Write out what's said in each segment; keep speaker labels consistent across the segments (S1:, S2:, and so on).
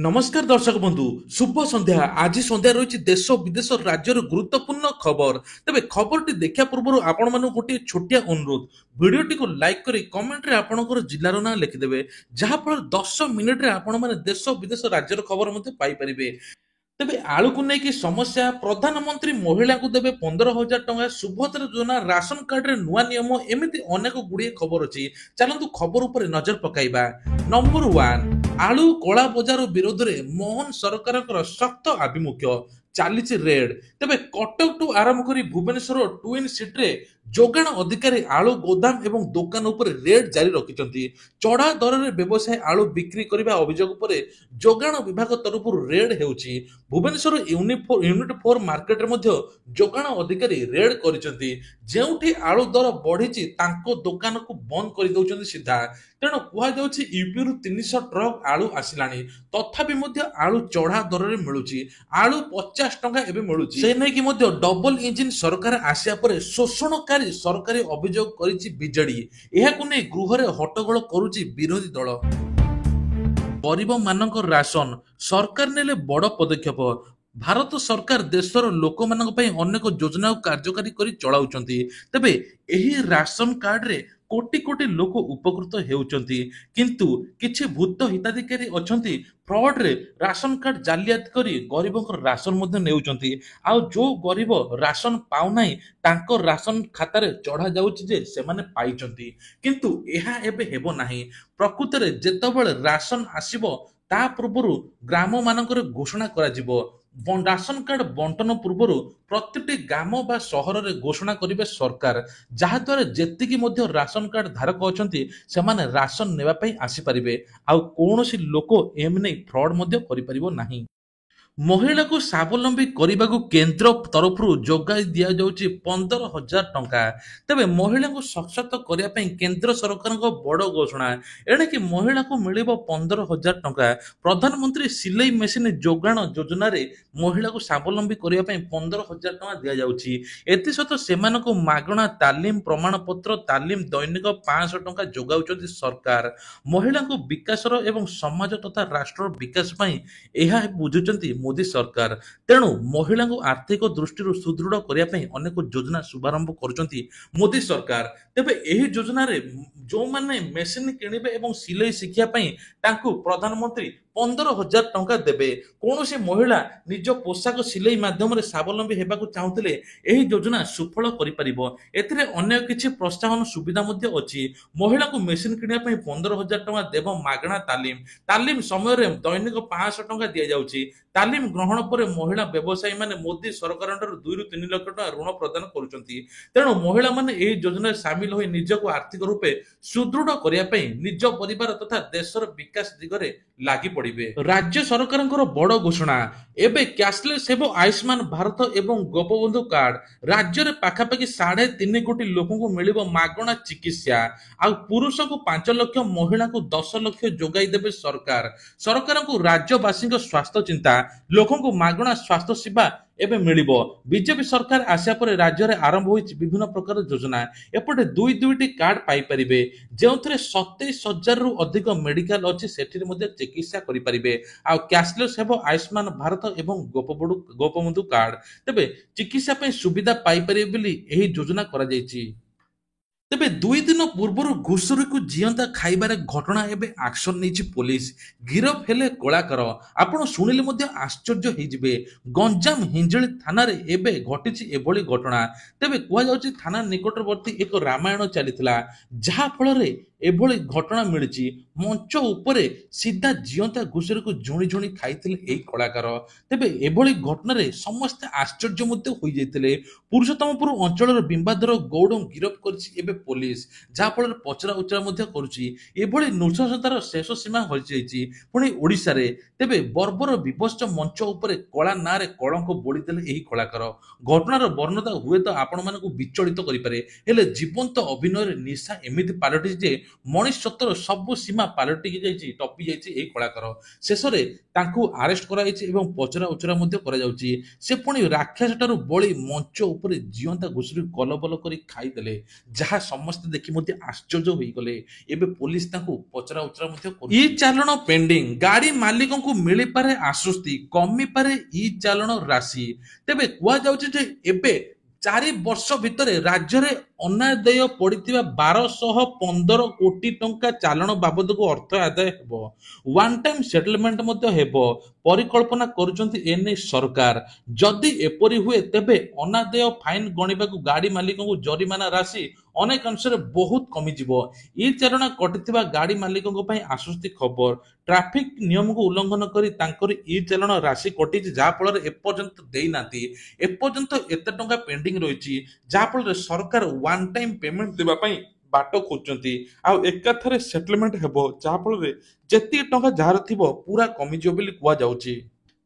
S1: নমস্কার দর্শক বন্ধু, শুভ সন্ধ্যা। আজি সন্ধ্যা রয়েছে দেশ বিদেশ রাজ্যর গুরুত্বপূর্ণ খবর। তবে খবরটি দেখা পূর্ব আপন মানুষ গোটিয়ে ছোটিয়া অনুরোধ, ভিডিওটি লাইক করে কমেন্টরে আপনার জেলার না লিখিদেবে, যাফলে 10 মিনিটে আপনার দেশ বিদেশ রাজ্যর খবর মধ্যে পাইপারে। ତେବେ ଆଳୁକୁ ନେଇକି ସମସ୍ୟା, ପ୍ରଧାନମନ୍ତ୍ରୀ ମହିଳାଙ୍କୁ ଦେବେ 15,000 ଟଙ୍କା, ସୁଭଦ୍ରା ଯୋଜନା, ରାସନ କାର୍ଡରେ ନୂଆ ନିୟମ, ଏମିତି ଅନେକ ଗୁଡ଼ିଏ ଖବର ଅଛି। ଚାଲନ୍ତୁ ଖବର ଉପରେ ନଜର ପକାଇବା। ନମ୍ବର 1, ଆଳୁ କଳା ବଜାର ବିରୋଧରେ ମୋହନ ସରକାରଙ୍କର ଶକ୍ତ ଆଭିମୁଖ୍ୟ, ଚାଲିଛି ରେଡ୍। ତେବେ କଟକଠୁ ଆରମ୍ଭ କରି ଭୁବନେଶ୍ୱର ଟ୍ୱିନ୍ ସିଟିରେ ଯୋଗାଣ ଅଧିକାରୀ ଆଳୁ ଗୋଦାମ ଏବଂ ଦୋକାନ ଉପରେ ରେଡ୍ ଜାରି ରଖିଛନ୍ତି। ଚଢା ଦରରେ ବ୍ୟବସାୟୀ ଆଳୁ ବିକ୍ରି କରିବା ଅଭିଯୋଗ ପରେ ଯୋଗାଣ ବିଭାଗ ତରଫରୁ ରେଡ୍ ହେଉଛି। ଭୁବନେଶ୍ୱର ୟୁନିଟ୍ 4 ମାର୍କେଟରେ ମଧ୍ୟ ଯୋଗାଣ ଅଧିକାରୀ ରେଡ୍ କରିଛନ୍ତି। ଯେଉଁଠି ଆଳୁ ଦର ବଢିଛି ତାଙ୍କ ଦୋକାନକୁ ବନ୍ଦ କରିଦେଉଛନ୍ତି ସିଧା। ତେଣୁ କୁହାଯାଉଛି ୟୁପିରୁ 300 ଟ୍ରକ୍ ଆଳୁ ଆସିଲାଣି, ତଥାପି ମଧ୍ୟ ଆଳୁ ଚଢା ଦରରେ ମିଳୁଛି। ଆଳୁ 50 ଟଙ୍କା ଏବେ ମିଳୁଛି। ସେ ନେଇକି ମଧ୍ୟ ଡବଲ ଇଞ୍ଜିନ ସରକାର ଆସିବା ପରେ ଶୋଷଣକାରୀ ସରକାରୀ ଅଭିଯୋଗ କରିଛି ବିଜେଡି। ଏହାକୁ ନେଇ ଗୃହରେ ହଟ୍ଟଗୋଳ କରୁଛି ବିରୋଧୀ ଦଳ। ଗରିବମାନଙ୍କ ରାସନ, ସରକାର ନେଲେ ବଡ଼ ପଦକ୍ଷେପ। ଭାରତ ସରକାର ଦେଶର ଲୋକମାନଙ୍କ ପାଇଁ ଅନେକ ଯୋଜନାକୁ କାର୍ଯ୍ୟକାରୀ କରି ଚଳାଉଛନ୍ତି। ତେବେ ଏହି ରାସନ କାର୍ଡରେ କୋଟି କୋଟି ଲୋକ ଉପକୃତ ହେଉଛନ୍ତି, କିନ୍ତୁ କିଛି ଭୂତ ହିତାଧିକାରୀ ଅଛନ୍ତି ଫ୍ରଡରେ ରାସନ କାର୍ଡ ଜାଲିଆତି କରି ଗରିବଙ୍କର ରାସନ ମଧ୍ୟ ନେଉଛନ୍ତି। ଆଉ ଯୋଉ ଗରିବ ରାସନ ପାଉନାହିଁ ତାଙ୍କ ରାସନ ଖାତାରେ ଚଢା ଯାଉଛି ଯେ ସେମାନେ ପାଇଛନ୍ତି, କିନ୍ତୁ ଏହା ଏବେ ହେବ ନାହିଁ। ପ୍ରକୃତରେ ଯେତେବେଳେ ରାସନ ଆସିବ ତା ପୂର୍ବରୁ ଗ୍ରାମ ମାନଙ୍କରେ ଘୋଷଣା କରାଯିବ। ରାସନ କାର୍ଡ ବଣ୍ଟନ ପୂର୍ବରୁ ପ୍ରତିଟି ଗ୍ରାମ ବା ସହରରେ ଘୋଷଣା କରିବେ ସରକାର, ଯାହାଦ୍ୱାରା ଯେତିକି ମଧ୍ୟ ରାସନ କାର୍ଡ ଧାରକ ଅଛନ୍ତି ସେମାନେ ରାସନ ନେବା ପାଇଁ ଆସିପାରିବେ। ଆଉ କୌଣସି ଲୋକ ଏମ୍ ନେଇ ଫ୍ରଡ୍ ମଧ୍ୟ କରିପାରିବ ନାହିଁ। ମହିଳାକୁ ସ୍ୱାବଲମ୍ବୀ କରିବାକୁ କେନ୍ଦ୍ର ତରଫରୁ ଯୋଗାଇ ଦିଆଯାଉଛି 15,000 ଟଙ୍କା। ତେବେ ମହିଳାଙ୍କୁ ସଶକ୍ତ କରିବା ପାଇଁ କେନ୍ଦ୍ର ସରକାରଙ୍କ ବଡ଼ ଘୋଷଣା। ଏଣିକି ମହିଳାକୁ ମିଳିବ 15,000 ଟଙ୍କା। ପ୍ରଧାନମନ୍ତ୍ରୀ ସିଲେଇ ମେସିନ୍ ଯୋଗାଣ ଯୋଜନାରେ ମହିଳାକୁ ସ୍ୱାବଲମ୍ବୀ କରିବା ପାଇଁ 15,000 ଟଙ୍କା ଦିଆଯାଉଛି। ଏଥିସହିତ ସେମାନଙ୍କୁ ମାଗଣା ତାଲିମ ପ୍ରମାଣପତ୍ର, ତାଲିମ ଦୈନିକ 500 ଟଙ୍କା ଯୋଗାଉଛନ୍ତି ସରକାର। ମହିଳାଙ୍କୁ ବିକାଶର ଏବଂ ସମାଜ ତଥା ରାଷ୍ଟ୍ରର ବିକାଶ ପାଇଁ ଏହା ବୁଝୁଛନ୍ତି ମୋଦି ସରକାର। ତେଣୁ ମହିଳାଙ୍କୁ ଆର୍ଥିକ ଦୃଷ୍ଟିରୁ ସୁଦୃଢ କରିବା ପାଇଁ ଅନେକ ଯୋଜନା ଶୁଭାରମ୍ଭ କରୁଛନ୍ତି ମୋଦି ସରକାର। ତେବେ ଏହି ଯୋଜନାରେ ଯେଉଁମାନେ ମେସିନ୍ କିଣିବେ ଏବଂ ସିଲେଇ ଶିଖିବା ପାଇଁ ତାଙ୍କୁ ପ୍ରଧାନମନ୍ତ୍ରୀ 15,000 ଟଙ୍କା ଦେବେ। କୌଣସି ମହିଳା ନିଜ ପୋଷାକ ସିଲେଇ ମାଧ୍ୟମରେ ସ୍ୱାବଲମ୍ବୀ ହେବାକୁ ଚାହୁଁଥିଲେ ଏହି ଯୋଜନା ସୁଫଳ କରିପାରିବ। ଏଥିରେ ଅନ୍ୟ କିଛି ପ୍ରୋତ୍ସାହନ ସୁବିଧା ମଧ୍ୟ ଅଛି। ମହିଳାଙ୍କୁ ମେସିନ୍ କିଣିବା ପାଇଁ 15,000 ଟଙ୍କା ଦେବ ମାଗଣା ତାଲିମ। ତାଲିମ ସମୟରେ ଦୈନିକ 500 ଟଙ୍କା ଦିଆଯାଉଛି। ତାଲିମ ଗ୍ରହଣ ପରେ ମହିଳା ବ୍ୟବସାୟୀମାନେ ମୋଦି ସରକାରଙ୍କଠାରୁ 2ରୁ 3 ଲକ୍ଷ ଟଙ୍କା ଋଣ ପ୍ରଦାନ କରୁଛନ୍ତି। ତେଣୁ ମହିଳାମାନେ ଏହି ଯୋଜନାରେ ସାମିଲ ହୋଇ ନିଜକୁ ଆର୍ଥିକ ରୂପେ ସୁଦୃଢ କରିବା ପାଇଁ ନିଜ ପରିବାର ତଥା ଦେଶର ବିକାଶ ଦିଗରେ ଲାଗି ପଡିବେ। ରାଜ୍ୟ ସରକାରଙ୍କର ବଡ଼ ଘୋଷଣା, ଏବେ କ୍ୟାସଲେସ୍ ହେବ ଆୟୁଷ୍ମାନ ଭାରତ ଏବଂ ଗୋପବନ୍ଧୁ କାର୍ଡ। ରାଜ୍ୟରେ ପାଖାପାଖି 3.5 କୋଟି ଲୋକଙ୍କୁ ମିଳିବ ମାଗଣା ଚିକିତ୍ସା। ଆଉ ପୁରୁଷଙ୍କୁ 5 ଲକ୍ଷ, ମହିଳାଙ୍କୁ 10 ଲକ୍ଷ ଯୋଗାଇ ଦେବେ ସରକାର। ସରକାରଙ୍କୁ ରାଜ୍ୟବାସୀଙ୍କ ସ୍ୱାସ୍ଥ୍ୟ ଚିନ୍ତା, ଲୋକଙ୍କୁ ମାଗଣା ସ୍ୱାସ୍ଥ୍ୟ ସେବା ଏବେ ମିଳିବ। ବିଜେପି ସରକାର ଆସିବା ପରେ ରାଜ୍ୟରେ ଆରମ୍ଭ ହୋଇଛି ବିଭିନ୍ନ ପ୍ରକାର ଯୋଜନା। ଏପଟେ ଦୁଇଟି କାର୍ଡ ପାଇପାରିବେ, ଯେଉଁଥିରେ 27,000ରୁ ଅଧିକ ମେଡିକାଲ ଅଛି, ସେଠିରେ ମଧ୍ୟ ଚିକିତ୍ସା କରିପାରିବେ। ଆଉ କ୍ୟାସଲେସ୍ ହେବ ଆୟୁଷ୍ମାନ ଭାରତ ଏବଂ ଗୋପବନ୍ଧୁ କାର୍ଡ। ତେବେ ଚିକିତ୍ସା ପାଇଁ ସୁବିଧା ପାଇପାରିବେ ବୋଲି ଏହି ଯୋଜନା କରାଯାଇଛି। ତେବେ 2 ଦିନ ପୂର୍ବରୁ ଘୁଷୁରୀକୁ ଜିଅନ୍ତା ଖାଇବାରେ ଘଟଣା ଏବେ ଆକ୍ସନ ନେଇଛି ପୋଲିସ। ଗିରଫ ହେଲେ କଳାକାର। ଆପଣ ଶୁଣିଲେ ମଧ୍ୟ ଆଶ୍ଚର୍ଯ୍ୟ ହେଇଯିବେ। ଗଞ୍ଜାମ ହିଞ୍ଜିଳି ଥାନାରେ ଏବେ ଘଟିଛି ଏଭଳି ଘଟଣା। ତେବେ କୁହାଯାଉଛି ଥାନା ନିକଟବର୍ତ୍ତୀ ଏକ ରାମାୟଣ ଚାଲିଥିଲା, ଯାହା ଫଳରେ ଏଭଳି ଘଟଣା ମିଳିଛି। ମଞ୍ଚ ଉପରେ ସିଧା ଜିଅନ୍ତା ଘୁଷୁରୀକୁ ଝୁଣି ଝୁଣି ଖାଇଥିଲେ ଏହି କଳାକାର। ତେବେ ଏଭଳି ଘଟଣାରେ ସମସ୍ତେ ଆଶ୍ଚର୍ଯ୍ୟ ମଧ୍ୟ ହୋଇଯାଇଥିଲେ। ପୁରୁଷୋତ୍ତମପୁର ଅଞ୍ଚଳର ବିମ୍ବାଧର ଗୌଡଙ୍କୁ ଗିରଫ କରିଛି ଏବେ ପୋଲିସ, ଯାହାଫଳରେ ପଚରା ଉଚରା ମଧ୍ୟ କରୁଛି। ଏଭଳି ନୃଶଂସତାର ଶେଷ ସୀମା ହଜିଯାଇଛି ପୁଣି ଓଡ଼ିଶାରେ। ତେବେ ବର୍ବର ବିଭତ୍ସ ମଞ୍ଚ ଉପରେ କଳା ନାଁରେ କଳଙ୍କ ବୋଳିଦେଲେ ଏହି କଳାକାର। ଘଟଣାର ବର୍ଣ୍ଣନା ହୁଏତ ଆପଣମାନଙ୍କୁ ବିଚଳିତ କରିପାରେ, ହେଲେ ଜୀବନ୍ତ ଅଭିନୟରେ ନିଶା ଏମିତି ପାଲଟିଛି ଯେ ମଣିଷତ୍ୱର ସବୁ ସୀମା ପାଲଟିକି ଯାଇଛି, ଟପି ଯାଇଛି ଏହି କଳାକାର। ଶେଷରେ ତାଙ୍କୁ ଆରେଷ୍ଟ କରାଯାଇଛି ଏବଂ ପଚରା ଉଚରା ମଧ୍ୟ କରାଯାଉଛି। ସେ ପୁଣି ରାକ୍ଷସଠାରୁ ବଳି ମଞ୍ଚ ଉପରେ ଜିଅନ୍ତା ଘୁଷୁରି କଲବଲ କରି ଖାଇଦେଲେ, ଯାହା ସମସ୍ତେ ଦେଖି ମଧ୍ୟ ଆଶ୍ଚର୍ଯ୍ୟ ହୋଇଗଲେ। ଏବେ ପୋଲିସ ତାଙ୍କୁ ପଚରା ଉଚରା ମଧ୍ୟ କରୁଛି। ଇ ଚାଲାଣ ପେଣ୍ଡିଂ, ଗାଡି ମାଲିକଙ୍କୁ ମିଳିପାରେ ଆଶ୍ୱସ୍ତି, କମିପାରେ ଇ ଚାଲାଣ ରାଶି। ତେବେ କୁହାଯାଉଛି ଯେ ଏବେ 4 ବର୍ଷ ଭିତରେ ରାଜ୍ୟରେ ଅନାଦେୟ ପଡିଥିବା 1215 କୋଟି ଟଙ୍କା ଚାଲାଣ ବାବଦକୁ ଅର୍ଥ ଆଦାୟ ହେବ। ୱାନ୍ ଟାଇମ୍ ସେଟଲମେଣ୍ଟ ମଧ୍ୟ ହେବ ପରିକଳ୍ପନା କରୁଛନ୍ତି ଏନେଇ ସରକାର। ଯଦି ଏପରି ହୁଏ ତେବେ ଅନାଦେୟ ଫାଇନ ଗଣିବାକୁ ଗାଡି ମାଲିକଙ୍କୁ ଜରିମାନା ରାଶି ଅନେକ ଅଂଶରେ ବହୁତ କମିଯିବ। ଇ ଚାଲାଣ କଟିଥିବା ଗାଡି ମାଲିକଙ୍କ ପାଇଁ ଆଶ୍ୱସ୍ତି ଖବର। ଟ୍ରାଫିକ ନିୟମକୁ ଉଲ୍ଲଂଘନ କରି ତାଙ୍କର ଇ ଚାଲାଣ ରାଶି କଟିଛି, ଯାହା ଫଳରେ ଏପର୍ଯ୍ୟନ୍ତ ଦେଇନାହାନ୍ତି। ଏପର୍ଯ୍ୟନ୍ତ ଏତେ ଟଙ୍କା ପେଣ୍ଡିଂ ରହିଛି, ଯାହା ଫଳରେ ସରକାର ୱାନ୍ ଟାଇମ୍ ପେମେଣ୍ଟ ଦେବା ପାଇଁ ବାଟ ଖୋଜୁଛନ୍ତି। ଆଉ ଏକାଥରେ ସେଟଲମେଣ୍ଟ ହେବ, ଯାହା ଫଳରେ ଯେତିକି ଟଙ୍କା ଯାହାର ଥିବ ପୁରା କମିଯିବ ବୋଲି କୁହାଯାଉଛି।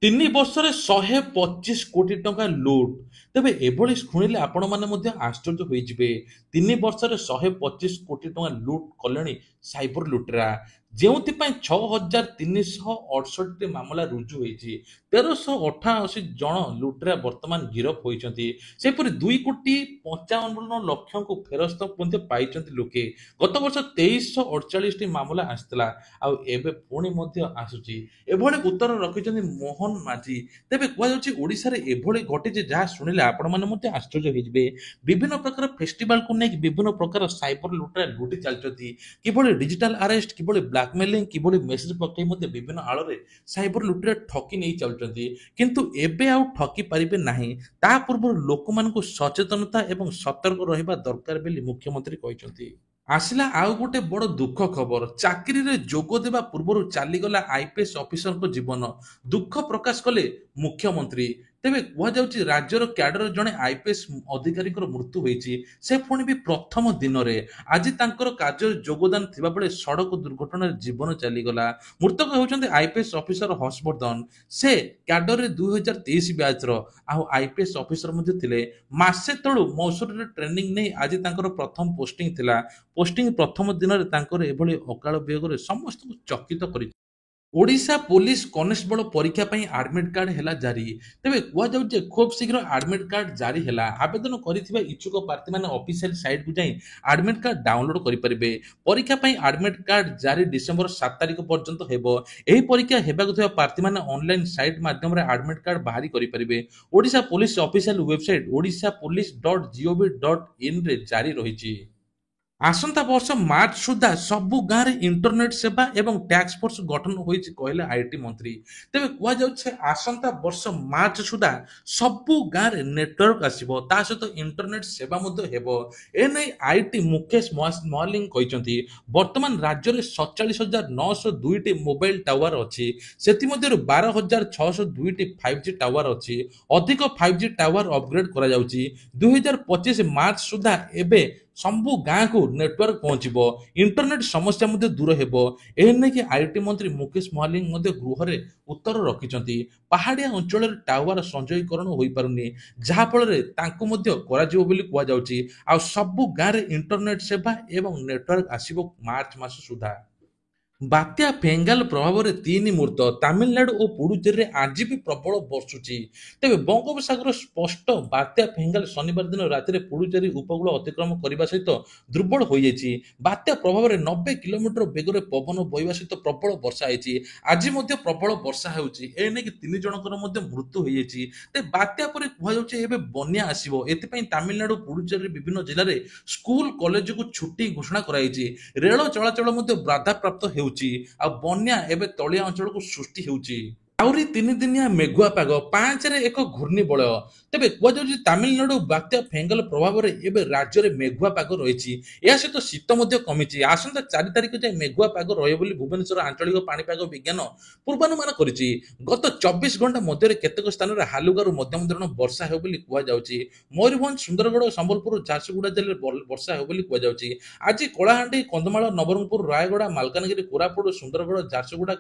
S1: 3 ବର୍ଷରେ 125 କୋଟି ଟଙ୍କା ଲୁଟ୍। ତେବେ ଏଭଳି ଶୁଣିଲେ ଆପଣମାନେ ମଧ୍ୟ ଆଶ୍ଚର୍ଯ୍ୟ ହୋଇଯିବେ। 3 ବର୍ଷରେ 125 କୋଟି ଟଙ୍କା ଲୁଟ୍ କଲେଣି ସାଇବର ଲୁଟେରା, ଯେଉଁଥିପାଇଁ 6368ଟି ମାମଲା ରୁଜୁ ହୋଇଛି। 1388 ଜଣ ଲୁଟେରା ବର୍ତ୍ତମାନ ଗିରଫ ହୋଇଛନ୍ତି। ସେପରି 2,55,00,000ଙ୍କୁ ଫେରସ୍ତ ମଧ୍ୟ ପାଇଛନ୍ତି ଲୋକେ। ଗତ ବର୍ଷ 2348ଟି ମାମଲା ଆସିଥିଲା, ଆଉ ଏବେ ପୁଣି ମଧ୍ୟ ଆସୁଛି। ଏଭଳି ଉତ୍ତର ରଖିଛନ୍ତି ମୋହନ ମାଝୀ। ତେବେ କୁହାଯାଉଛି ଓଡ଼ିଶାରେ ଏଭଳି ଘଟିଛି, ଯାହା ଶୁଣିଲେ ଆପଣମାନେ ମଧ୍ୟ ଆଶ୍ଚର୍ଯ୍ୟ ହୋଇଯିବେ। ବିଭିନ୍ନ ପ୍ରକାର ଫେଷ୍ଟିଭାଲକୁ ନେଇକି ବିଭିନ୍ନ ପ୍ରକାର ସାଇବର ଲୁଟେରା ଲୁଟି ଚାଲିଛନ୍ତି। କିଭଳି ଡିଜିଟାଲ ଆରେଷ୍ଟ, କିଭଳି ବ୍ଲାକମେଲିଂ, କିଭଳି ମେସେଜ ପକାଇ ମଧ୍ୟ ବିଭିନ୍ନ ଆଳରେ ସାଇବର ଲୁଟେରା ଠକି ନେଇ ଚାଲୁଛନ୍ତି। କିନ୍ତୁ ଏବେ ଆଉ ଠକି ପାରିବେ ନାହିଁ। ତା ପୂର୍ବରୁ ଲୋକମାନଙ୍କୁ ସଚେତନତା ଏବଂ ସତର୍କ ରହିବା ଦରକାର ବୋଲି ମୁଖ୍ୟମନ୍ତ୍ରୀ କହିଛନ୍ତି। ଆସିଲା ଆଉ ଗୋଟେ ବଡ ଦୁଃଖ ଖବର। ଚାକିରିରେ ଯୋଗ ଦେବା ପୂର୍ବରୁ ଚାଲିଗଲା ଆଇପିଏସ୍ ଅଫିସରଙ୍କ ଜୀବନ। ଦୁଃଖ ପ୍ରକାଶ କଲେ ମୁଖ୍ୟମନ୍ତ୍ରୀ। ତେବେ କୁହାଯାଉଛି ରାଜ୍ୟର କ୍ୟାଡର ଜଣେ ଆଇପିଏସ୍ ଅଧିକାରୀଙ୍କର ମୃତ୍ୟୁ ହୋଇଛି, ସେ ପୁଣି ବି ପ୍ରଥମ ଦିନରେ। ଆଜି ତାଙ୍କର କାର୍ଯ୍ୟରେ ଯୋଗଦାନ ଥିବାବେଳେ ସଡ଼କ ଦୁର୍ଘଟଣାରେ ଜୀବନ ଚାଲିଗଲା। ମୃତକ ହେଉଛନ୍ତି ଆଇପିଏସ୍ ଅଫିସର ହର୍ଷବର୍ଦ୍ଧନ। ସେ କ୍ୟାଡରରେ 2023 ବ୍ୟାଚର, ଆଉ ଆଇପିଏସ୍ ଅଫିସର ମଧ୍ୟ ଥିଲେ। ମାସେ ତଳୁ ମୈଶୂରରେ ଟ୍ରେନିଂ ନେଇ ଆଜି ତାଙ୍କର ପ୍ରଥମ ପୋଷ୍ଟିଂ ଥିଲା। ପୋଷ୍ଟିଂ ପ୍ରଥମ ଦିନରେ ତାଙ୍କର ଏଭଳି ଅକାଳ ବିୟୋଗରେ ସମସ୍ତଙ୍କୁ ଚକିତ କରିଛି। ଓଡ଼ିଶା ପୋଲିସ କନେଷ୍ଟବଳ ପରୀକ୍ଷା ପାଇଁ ଆଡମିଟ୍ କାର୍ଡ ହେଲା ଜାରି। ତେବେ କୁହାଯାଉଛି ଯେ ଖୁବ୍ ଶୀଘ୍ର ଆଡମିଟ୍ କାର୍ଡ ଜାରି ହେଲା। ଆବେଦନ କରିଥିବା ଇଚ୍ଛୁକ ପ୍ରାର୍ଥୀମାନେ ଅଫିସିଆଲ ସାଇଟକୁ ଯାଇ ଆଡମିଟ୍ କାର୍ଡ ଡାଉନଲୋଡ କରିପାରିବେ। ପରୀକ୍ଷା ପାଇଁ ଆଡମିଟ୍ କାର୍ଡ ଜାରି ଡିସେମ୍ବର 7 ତାରିଖ ପର୍ଯ୍ୟନ୍ତ ହେବ। ଏହି ପରୀକ୍ଷା ହେବାକୁ ଥିବା ପ୍ରାର୍ଥୀମାନେ ଅନଲାଇନ ସାଇଟ ମାଧ୍ୟମରେ ଆଡମିଟ୍ କାର୍ଡ ବାହାରି କରିପାରିବେ। ଓଡ଼ିଶା ପୋଲିସ ଅଫିସିଆଲ ୱେବସାଇଟ ଓଡ଼ିଶାପୋଲିସ.gov.in ରେ ଜାରି ରହିଛି। ଆସନ୍ତା ବର୍ଷ ମାର୍ଚ୍ଚ ସୁଦ୍ଧା ସବୁ ଗାଁରେ ଇଣ୍ଟରନେଟ ସେବା ଏବଂ ଟ୍ୟାକ୍ସ ଫୋର୍ସ ଗଠନ ହୋଇଛି, କହିଲେ ଆଇଟି ମନ୍ତ୍ରୀ। ତେବେ କୁହାଯାଉଛି ଆସନ୍ତା ବର୍ଷ ମାର୍ଚ୍ଚ ସୁଦ୍ଧା ସବୁ ଗାଁରେ ନେଟୱାର୍କ ଆସିବ, ତା ସହିତ ଇଣ୍ଟରନେଟ ସେବା ମଧ୍ୟ ହେବ। ଏନେଇ ଆଇଟି ମୁକେଶ ମହାଲିକ କହିଛନ୍ତି। ବର୍ତ୍ତମାନ ରାଜ୍ୟରେ 47,902ଟି ମୋବାଇଲ ଟାୱାର ଅଛି, ସେଥିମଧ୍ୟରୁ 12,602ଟି 5G ଟାୱାର ଅଛି। ଅଧିକ 5G ଟାୱାର ଅପଗ୍ରେଡ କରାଯାଉଛି। 2025 ମାର୍ଚ୍ଚ ସୁଦ୍ଧା ଏବେ ସବୁ ଗାଁକୁ ନେଟୱାର୍କ ପହଞ୍ଚିବ, ଇଣ୍ଟରନେଟ ସମସ୍ୟା ମଧ୍ୟ ଦୂର ହେବ। ଏହି ନେଇକି ଆଇଟି ମନ୍ତ୍ରୀ ମୁକେଶ ମହାଲିକ ମଧ୍ୟ ଗୃହରେ ଉତ୍ତର ରଖିଛନ୍ତି। ପାହାଡ଼ିଆ ଅଞ୍ଚଳରେ ଟାୱାର ସଂଯୋଗୀକରଣ ହୋଇପାରୁନି, ଯାହା ଫଳରେ ତାଙ୍କୁ ମଧ୍ୟ କରାଯିବ ବୋଲି କୁହାଯାଉଛି। ଆଉ ସବୁ ଗାଁରେ ଇଣ୍ଟରନେଟ ସେବା ଏବଂ ନେଟୱାର୍କ ଆସିବ ମାର୍ଚ୍ଚ ମାସ ସୁଦ୍ଧା। ବାତ୍ୟା ଫେଙ୍ଗାଲ ପ୍ରଭାବରେ 3 ମୃତ। ତାମିଲନାଡୁ ଓ ପୁଡୁଚେରୀରେ ଆଜି ବି ପ୍ରବଳ ବର୍ଷୁଛି। ତେବେ ବଙ୍ଗୋପସାଗର ସ୍ପଷ୍ଟ। ବାତ୍ୟା ଫେଙ୍ଗାଲ ଶନିବାର ଦିନ ରାତିରେ ପୁଡୁଚେରୀ ଉପକୂଳ ଅତିକ୍ରମ କରିବା ସହିତ ଦୁର୍ବଳ ହୋଇଯାଇଛି। ବାତ୍ୟା ପ୍ରଭାବରେ 90 କିଲୋମିଟର ବେଗରେ ପବନ ବହିବା ସହିତ ପ୍ରବଳ ବର୍ଷା ହୋଇଛି। ଆଜି ମଧ୍ୟ ପ୍ରବଳ ବର୍ଷା ହେଉଛି। ଏ ନେଇକି 3 ଜଣଙ୍କର ମଧ୍ୟ ମୃତ୍ୟୁ ହୋଇଯାଇଛି। ତେବେ ବାତ୍ୟା ପରେ କୁହାଯାଉଛି ଏବେ ବନ୍ୟା ଆସିବ। ଏଥିପାଇଁ ତାମିଲନାଡୁ ପୁଡୁଚେରୀର ବିଭିନ୍ନ ଜିଲ୍ଲାରେ ସ୍କୁଲ କଲେଜକୁ ଛୁଟି ଘୋଷଣା କରାଯାଇଛି। ରେଳ ଚଳାଚଳ ମଧ୍ୟ ବାଧାପ୍ରାପ୍ତ ହେଉଛି। ଆଉ ବନ୍ୟା ଏବେ ତଳିଆ ଅଞ୍ଚଳକୁ ସୃଷ୍ଟି ହେଉଛି। ଆହୁରି 3 ଦିନିଆ ମେଘୁଆ ପାଗ, 5ରେ ଏକ ଘୂର୍ଣ୍ଣିବଳୟ। ତେବେ କୁହାଯାଉଛି ତାମିଲନାଡୁ ବାତ୍ୟା ଫେଙ୍ଗାଲ ପ୍ରଭାବରେ ଏବେ ରାଜ୍ୟରେ ମେଘୁଆ ପାଗ ରହିଛି। ଏହା ସହିତ ଶୀତ ମଧ୍ୟ କମିଛି। ଆସନ୍ତା 4 ତାରିଖ ଯାଏଁ ମେଘୁଆ ପାଗ ରହିବ ବୋଲି ଭୁବନେଶ୍ୱର ଆଞ୍ଚଳିକ ପାଣିପାଗ ବିଜ୍ଞାନ ପୂର୍ବାନୁମାନ କରିଛି। ଗତ 24 ଘଣ୍ଟା ମଧ୍ୟରେ କେତେକ ସ୍ଥାନରେ ହାଲୁକାରୁ ମଧ୍ୟମ ଧରଣର ବର୍ଷା ହେବ ବୋଲି କୁହାଯାଉଛି। ମୟୂରଭଞ୍ଜ, ସୁନ୍ଦରଗଡ଼, ସମ୍ବଲପୁର, ଝାରସୁଗୁଡ଼ା ଜିଲ୍ଲାରେ ବର୍ଷା ହେବ ବୋଲି କୁହାଯାଉଛି। ଆଜି କଳାହାଣ୍ଡି, କନ୍ଧମାଳ, ନବରଙ୍ଗପୁର, ରାୟଗଡ଼ା, ମାଲକାନଗିରି, କୋରାପୁଟ, ସୁନ୍ଦରଗଡ଼, ଝାରସୁଗୁଡ଼ା,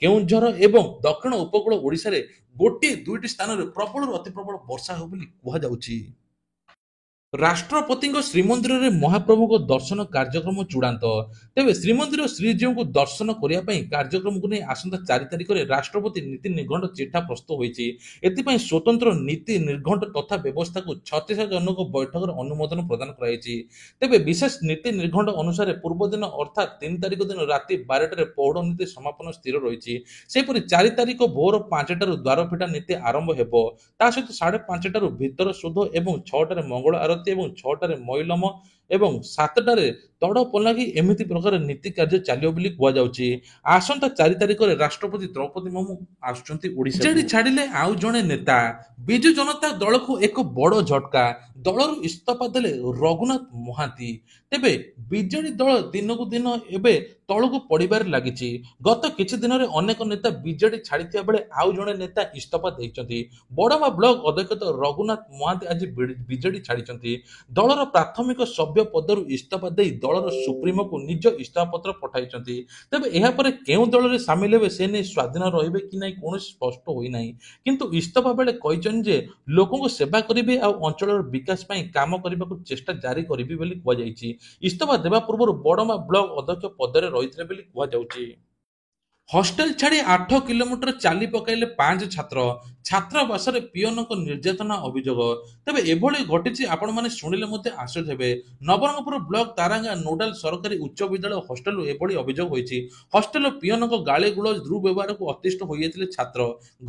S1: କେଉଁଝର ଏବଂ ଦକ୍ଷିଣ ଉପକୂଳ ଓଡ଼ିଶାରେ ଗୋଟିଏ ଦୁଇଟି ସ୍ଥାନରେ ପ୍ରବଳରୁ ଅତି ପ୍ରବଳ ବର୍ଷା ହେବ ବୋଲି କୁହାଯାଉଛି। ରାଷ୍ଟ୍ରପତିଙ୍କ ଶ୍ରୀମନ୍ଦିରରେ ମହାପ୍ରଭୁଙ୍କ ଦର୍ଶନ କାର୍ଯ୍ୟକ୍ରମ ଚୂଡ଼ାନ୍ତ। ତେବେ ଶ୍ରୀମନ୍ଦିର ଶ୍ରୀଜୀଉଙ୍କୁ ଦର୍ଶନ କରିବା ପାଇଁ କାର୍ଯ୍ୟକ୍ରମକୁ ନେଇ ଆସନ୍ତା 4 ତାରିଖରେ ରାଷ୍ଟ୍ରପତି ନୀତି ନିର୍ଘଣ୍ଟ ଚିଠା ପ୍ରସ୍ତୁତ ହୋଇଛି। ଏଥିପାଇଁ ସ୍ୱତନ୍ତ୍ର ନୀତି ନିର୍ଘଣ୍ଟ ତଥା ବ୍ୟବସ୍ଥାକୁ 36 ଜନଙ୍କ ବୈଠକରେ ଅନୁମୋଦନ ପ୍ରଦାନ କରାଯାଇଛି। ତେବେ ବିଶେଷ ନୀତି ନିର୍ଘଣ୍ଟ ଅନୁସାରେ ପୂର୍ବଦିନ ଅର୍ଥାତ୍ 3 ତାରିଖ ଦିନ ରାତି 12ଟାରେ ପୌଢ଼ ନୀତି ସମାପନ ସ୍ଥିର ରହିଛି। ସେହିପରି 4 ତାରିଖ ଭୋର 5ଟାରୁ ଦ୍ୱାର ଫିଟା ନୀତି ଆରମ୍ଭ ହେବ। ତା ସହିତ 5:30ଟାରୁ ଭିତର ଶୋଧ ଏବଂ 6ଟାରେ ମଙ୍ଗଳ ଆରତୀ ଏବଂ 6ଟାରେ ମଇଲମ ଏବଂ 7ଟାରେ ତଡ଼ ପଲାଗି ଏମିତି ପ୍ରକାର ନୀତି କାର୍ଯ୍ୟ ଚାଲିବ ବୋଲି କୁହାଯାଉଛି। ଆସନ୍ତା 4 ତାରିଖରେ ରାଷ୍ଟ୍ରପତି ଦ୍ରୌପଦୀ ମୁର୍ମୁ ଆସୁଛନ୍ତି ଓଡ଼ିଶା। ବିଜେଡି ଛାଡ଼ିଲେ ଆଉ ଜଣେ ନେତା। ବିଜୁ ଜନତା ଦଳକୁ ଏକ ବଡ଼ ଝଟକା। ଦଳରୁ ଇସ୍ତଫା ଦେଲେ ରଘୁନାଥ ମହାନ୍ତି। ତେବେ ବିଜେଡି ଦଳ ଦିନକୁ ଦିନ ଏବେ ତଳକୁ ପଡ଼ିବାରେ ଲାଗିଛି। ଗତ କିଛି ଦିନରେ ଅନେକ ନେତା ବିଜେଡି ଛାଡ଼ିଥିବା ବେଳେ ଆଉ ଜଣେ ନେତା ଇସ୍ତଫା ଦେଇଛନ୍ତି। ବଡ଼ମା ବ୍ଲକ ଅଧ୍ୟକ୍ଷ ରଘୁନାଥ ମହାନ୍ତି ଆଜି ବିଜେଡି ଛାଡ଼ିଛନ୍ତି। ଦଳର ପ୍ରାଥମିକ ସଭ୍ୟ ପଦରୁ ଇସ୍ତଫା ଦେଇ ଦଳର ସୁପ୍ରିମୋକୁ ନିଜ ଇସ୍ତଫାପତ୍ର ପଠାଇଛନ୍ତି। ତେବେ ଏହାପରେ କେଉଁ ଦଳରେ ସାମିଲ ହେବେ ସେ ନେଇ ସ୍ୱାଧୀନ ରହିବେ କି ନାହିଁ କୌଣସି ସ୍ପଷ୍ଟ ହୋଇନାହିଁ। କିନ୍ତୁ ଇସ୍ତଫା ବେଳେ କହିଛନ୍ତି ଯେ ଲୋକଙ୍କୁ ସେବା କରିବେ ଆଉ ଅଞ୍ଚଳର ବିକାଶ ପାଇଁ କାମ କରିବାକୁ ଚେଷ୍ଟା ଜାରି କରିବେ ବୋଲି କୁହାଯାଇଛି। ଇସ୍ତଫା ଦେବା ପୂର୍ବରୁ ବଡ଼ମା ବ୍ଲକ ଅଧ୍ୟକ୍ଷ ପଦରେ ରହିଥିଲେ ବୋଲି କୁହାଯାଉଛି। ହଷ୍ଟେଲ ଛାଡ଼ି 8 କିଲୋମିଟର ଚାଲି ପକାଇଲେ 5 ଛାତ୍ର। ଛାତ୍ରାବାସରେ ପିଅନଙ୍କ ନିର୍ଯାତନା ଅଭିଯୋଗ। ତେବେ ଏଭଳି ଘଟିଛି ଆପଣମାନେ ଶୁଣିଲେ ମଧ୍ୟ ଆଶ୍ଚର୍ଯ୍ୟ ହେବେ। ନବରଙ୍ଗପୁର ବ୍ଲକ ତାରାଙ୍ଗା ନୋଡାଲ ସରକାରୀ ଉଚ୍ଚ ବିଦ୍ୟାଳୟ ହଷ୍ଟେଲରୁ ଏଭଳି ଅଭିଯୋଗ ହୋଇଛି। ହଷ୍ଟେଲ ପିଅନଙ୍କ ଗାଳି ଗୁଳଜ ଦୁର୍ବ୍ୟବହାରକୁ ଅତିଷ୍ଠ ହୋଇଯାଇଥିଲେ ଛାତ୍ର।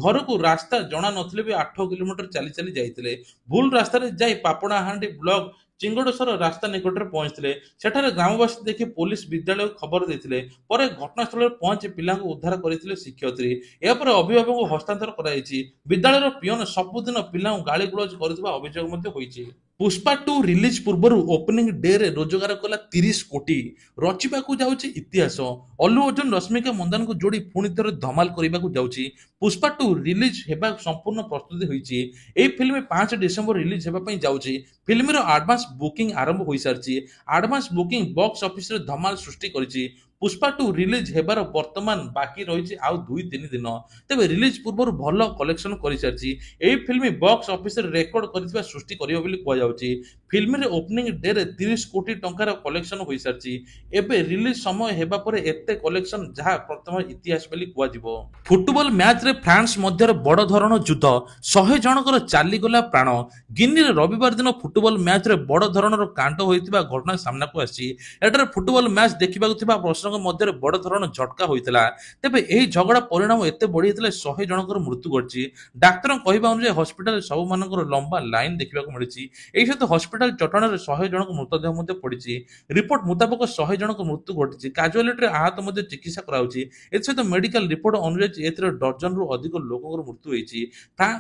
S1: ଘରକୁ ରାସ୍ତା ଜଣା ନଥିଲେ ବି 8 କିଲୋମିଟର ଚାଲି ଚାଲି ଯାଇଥିଲେ। ଭୁଲ ରାସ୍ତାରେ ଯାଇ ପାପଡ଼ାହାଣ୍ଡି ବ୍ଲକ ଚିଙ୍ଗଡସର ରାସ୍ତା ନିକଟରେ ପହଞ୍ଚିଥିଲେ। ସେଠାରେ ଗ୍ରାମବାସୀ ଦେଖି ପୋଲିସ ବିଦ୍ୟାଳୟକୁ ଖବର ଦେଇଥିଲେ। ପରେ ଘଟଣାସ୍ଥଳରେ ପହଞ୍ଚି ପିଲାଙ୍କୁ ଉଦ୍ଧାର କରିଥିଲେ ଶିକ୍ଷୟିତ୍ରୀ। ଏହାପରେ ଅଭିଭାବକଙ୍କୁ ହସ୍ତାନ୍ତର କରାଯାଇଛି। ବିଦ୍ୟାଳୟର ପିଅନ ସବୁଦିନ ପିଲାଙ୍କୁ ଗାଳି ଗୁଳଜ କରୁଥିବା ଅଭିଯୋଗ ମଧ୍ୟ ହୋଇଛି। ପୁଷ୍ପା 2 ରିଲିଜ ପୂର୍ବରୁ ଓପନିଂ ଡେରେ ରୋଜଗାର କଲା 30 କୋଟି। ରଚିବାକୁ ଯାଉଛି ଇତିହାସ। ଅଲ୍ଲୁ ଅର୍ଜୁନ ରଶ୍ମିକା ମନ୍ଦାନଙ୍କୁ ଯୋଡ଼ି ପୁଣି ଥରେ ଧମାଲ କରିବାକୁ ଯାଉଛି। ପୁଷ୍ପା 2 ରିଲିଜ ହେବା ସମ୍ପୂର୍ଣ୍ଣ ପ୍ରସ୍ତୁତି ହୋଇଛି। ଏହି ଫିଲ୍ମ 5 ଡିସେମ୍ବର ରିଲିଜ ହେବା ପାଇଁ ଯାଉଛି। ଫିଲ୍ମର ଆଡଭାନ୍ସ ବୁକିଂ ଆରମ୍ଭ ହୋଇସାରିଛି। ଆଡଭାନ୍ସ ବୁକିଂ ବକ୍ସ ଅଫିସରେ ଧମାଲ ସୃଷ୍ଟି କରିଛି। ପୁଷ୍ପା 2 ରିଲିଜ ହେବାର ବର୍ତ୍ତମାନ ବାକି ରହିଛି ଆଉ 2-3 ଦିନ। ତେବେ ରିଲିଜ ପୂର୍ବରୁ ଭଲ କଲେକ୍ସନ କରିସାରିଛି। ଏହି ଫିଲ୍ମ ବକ୍ସ ଅଫିସରେ ରେକର୍ଡ କରିଥିବା ସୃଷ୍ଟି କରିବ ବୋଲି କୁହାଯାଉଛି। ଫିଲ୍ମରେ ଓପନିଂ ଡେରେ 30 କୋଟି ଟଙ୍କାର କଲେକ୍ସନ ହୋଇସାରିଛି। ଏବେ ରିଲିଜ ସମୟ ହେବା ପରେ ଏତେ କଲେକ୍ସନ ଯାହା ପ୍ରଥମ ଇତିହାସ ବୋଲି କୁହାଯିବ। ଫୁଟବଲ ମ୍ୟାଚରେ ଫ୍ରାନ୍ସ ମଧ୍ୟରେ ବଡ଼ ଧରଣ ଯୁଦ୍ଧ। 100 ଜଣଙ୍କର ଚାଲିଗଲା ପ୍ରାଣ। ଗିନିରେ ରବିବାର ଦିନ ଫୁଟବଲ ମ୍ୟାଚରେ ବଡ଼ ଧରଣର କାଣ୍ଡ ହୋଇଥିବା ଘଟଣା ସାମ୍ନାକୁ ଆସିଛି। ଏଠାରେ ଫୁଟବଲ ମ୍ୟାଚ ଦେଖିବାକୁ ଥିବା ଦର୍ଶକଙ୍କ ମଧ୍ୟରେ ବଡ଼ ଧରଣ ଝଟକା ହୋଇଥିଲା। ତେବେ ଏହି ଝଗଡ଼ା ପରିଣାମ ଏତେ ବଢ଼ିଯାଇଥିଲା 100 ଜଣଙ୍କର ମୃତ୍ୟୁ ଘଟିଛି। ଡାକ୍ତରଙ୍କ କହିବା ଅନୁଯାୟୀ ହସ୍ପିଟାଲରେ ସବୁମାନଙ୍କର ଲମ୍ବା ଲାଇନ ଦେଖିବାକୁ ମିଳିଛି। ଏହି ସହିତ ହସ୍ପିଟାଲ ଚଟାଣରେ 100 ଜଣଙ୍କ ମୃତଦେହ ମଧ୍ୟ ପଡ଼ିଛି। ରିପୋର୍ଟ ମୁତାବକ 100 ଜଣଙ୍କ ମୃତ୍ୟୁ ଘଟିଛି। କାଜୁଆଲିଟିରେ ଆହତ ମଧ୍ୟ ଚିକିତ୍ସା କରାଯାଉଛି। ଏଥିସହିତ ମେଡିକାଲ ରିପୋର୍ଟ ଅନୁଯାୟୀ ଏଥିରେ ଡଜନରୁ ଅଧିକ ଲୋକଙ୍କର ମୃତ୍ୟୁ ହୋଇଛି।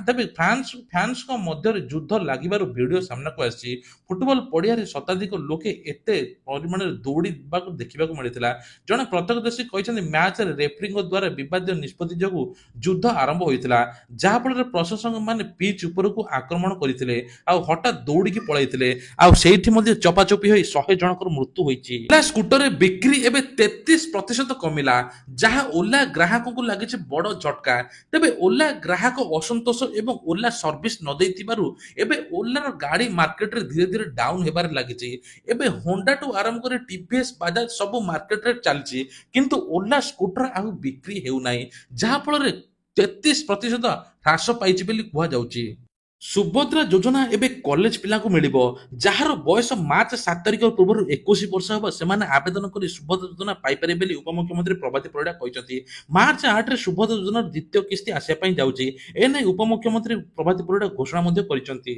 S1: ତେବେ ଫ୍ରାନ୍ସଙ୍କ ମଧ୍ୟରେ ଯୁଦ୍ଧ ଲାଗିବାର ଭିଡିଓ ସାମ୍ନାକୁ ଆସିଛି। ଫୁଟବଲ ପଡ଼ିଆରେ ଶତାଧିକ ଲୋକେ ଏତେ ପରିମାଣରେ ଦୌଡ଼ିବାକୁ ଦେଖିବାକୁ ମିଳିଥିଲା। ଜଣେ ପ୍ରତ୍ୟକ୍ଷଦର୍ଶୀ କହିଛନ୍ତି ମ୍ୟାଚରେ ରେଫରିଙ୍କ ଦ୍ୱାରା ବିବାଦୀୟ ନିଷ୍ପତ୍ତି ଯୋଗୁଁ ଯୁଦ୍ଧ ଆରମ୍ଭ ହୋଇଥିଲା। ଯାହାଫଳରେ ପ୍ରଶଂସକମାନେ ପିଚ୍ ଉପରକୁ ଆକ୍ରମଣ କରିଥିଲେ ଆଉ ହଠାତ୍ ଦୌଡ଼ିକି ପଳାଇଥିଲେ। ଆଉ ସେଇଠି ମଧ୍ୟ ଚପାଚପି ହୋଇ 100 ଜଣଙ୍କର ମୃତ୍ୟୁ ହୋଇଛି। ଓଲା ସ୍କୁଟରରେ ବିକ୍ରି ଏବେ 33% କମିଲା, ଯାହା ଓଲା ଗ୍ରାହକଙ୍କୁ ଲାଗିଛି ବଡ଼ ଝଟକା। ତେବେ ଓଲା ଗ୍ରାହକ ଅସନ୍ତୋଷ ଏବଂ ଓଲା ସର୍ଭିସ ନ ଦେଇଥିବାରୁ ଏବେ ଓଲାର ଗାଡ଼ି ମାର୍କେଟରେ ଧୀରେ ଧୀରେ ଡାଉନ ହେବାରେ ଲାଗିଛି। ଏବେ ହୋଣ୍ଡାଠୁ ଆରମ୍ଭ କରି ଟିଭିଏସ୍ ବାଜାଜ ସବୁ ମାର୍କେଟରେ ଚାଲିଛି, କିନ୍ତୁ ଓଲା ସ୍କୁଟର ଆଉ ବିକ୍ରି ହେଉନାହିଁ, ଯାହାଫଳରେ 33% ହ୍ରାସ ପାଇଛି ବୋଲି କୁହାଯାଉଛି। ସୁଭଦ୍ରା ଯୋଜନା ଏବେ କଲେଜ ପିଲାଙ୍କୁ ମିଳିବ। ଯାହାର ବୟସ ମାର୍ଚ୍ଚ 7 ତାରିଖ ପୂର୍ବରୁ 21 ବର୍ଷ ହେବ ସେମାନେ ଆବେଦନ କରି ସୁଭଦ୍ରା ଯୋଜନା ପାଇପାରିବେ ବୋଲି ଉପମୁଖ୍ୟମନ୍ତ୍ରୀ ପ୍ରଭାତୀ ପରିଡ଼ା କହିଛନ୍ତି। ମାର୍ଚ୍ଚ 8ରେ ସୁଭଦ୍ରା ଯୋଜନାର ଦ୍ୱିତୀୟ କିସ୍ତି ଆସିବା ପାଇଁ ଯାଉଛି। ଏନେଇ ଉପମୁଖ୍ୟମନ୍ତ୍ରୀ ପ୍ରଭାତୀ ପରିଡ଼ା ଘୋଷଣା ମଧ୍ୟ କରିଛନ୍ତି।